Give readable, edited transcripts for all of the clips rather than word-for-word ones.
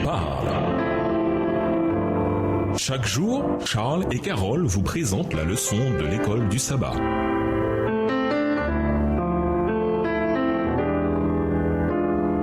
parle. Chaque jour, Charles et Carole vous présentent la leçon de l'école du sabbat.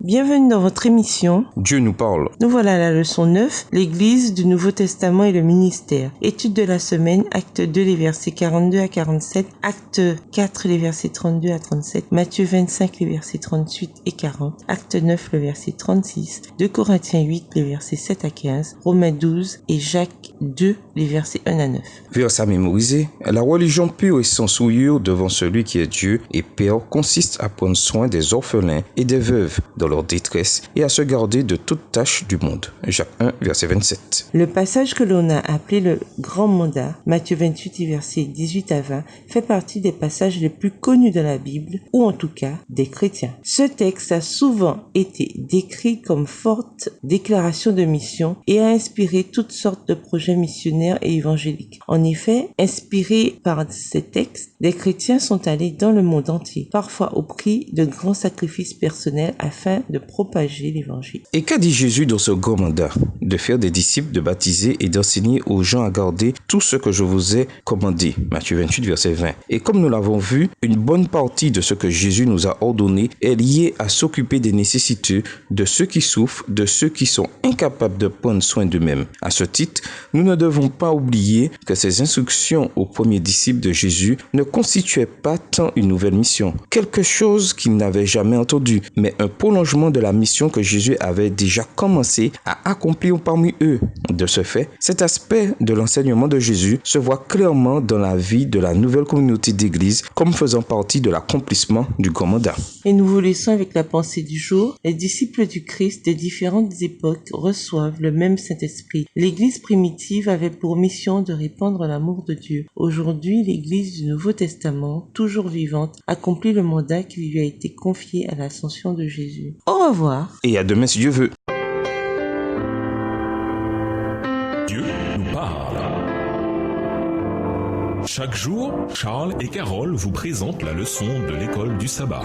Bienvenue dans votre émission Dieu nous parle. Nous voilà à la leçon 9, l'Église du Nouveau Testament et le ministère. Étude de la semaine, acte 2, les versets 42 à 47, acte 4, les versets 32 à 37, Matthieu 25, les versets 38 et 40, acte 9, le verset 36, 2 Corinthiens 8, les versets 7 à 15, Romains 12 et Jacques 2, les versets 1 à 9. Verset à mémoriser. La religion pure et sans souillure devant celui qui est Dieu et Père consiste à prendre soin des orphelins et des veuves dans leur détresse et à se garder de toute tâche du monde. Jacques 1, verset 27. Le passage que l'on a appelé le grand mandat, Matthieu 28, versets 18 à 20, fait partie des passages les plus connus de la Bible, ou en tout cas des chrétiens. Ce texte a souvent été décrit comme forte déclaration de mission et a inspiré toutes sortes de projets missionnaires et évangéliques. En effet, inspirés par ces textes, les chrétiens sont allés dans le monde entier, parfois au prix de grands sacrifices personnels afin de propager l'évangile. Et qu'a dit Jésus dans ce grand mandat? De faire des disciples, de baptiser et d'enseigner aux gens à garder tout ce que je vous ai commandé. Matthieu 28, verset 20. Et comme nous l'avons vu, une bonne partie de ce que Jésus nous a ordonné est liée à s'occuper des nécessiteux, de ceux qui souffrent, de ceux qui sont incapables de prendre soin d'eux-mêmes. À ce titre, nous ne devons pas oublier que ces instructions aux premiers disciples de Jésus ne constituaient pas tant une nouvelle mission, quelque chose qu'ils n'avaient jamais entendu, mais un prolongement de la mission que Jésus avait déjà commencé à accomplir parmi eux. De ce fait, cet aspect de l'enseignement de Jésus se voit clairement dans la vie de la nouvelle communauté d'église comme faisant partie de l'accomplissement du grand mandat. Et nous vous laissons avec la pensée du jour. Les disciples du Christ de différentes époques reçoivent le même Saint-Esprit. L'église primitive avait pour mission de répandre l'amour de Dieu. Aujourd'hui, l'église du Nouveau Testament, toujours vivante, accomplit le mandat qui lui a été confié à l'ascension de Jésus. Au revoir. Et à demain si Dieu veut. Dieu nous parle. Chaque jour, Charles et Carole vous présentent la leçon de l'école du sabbat.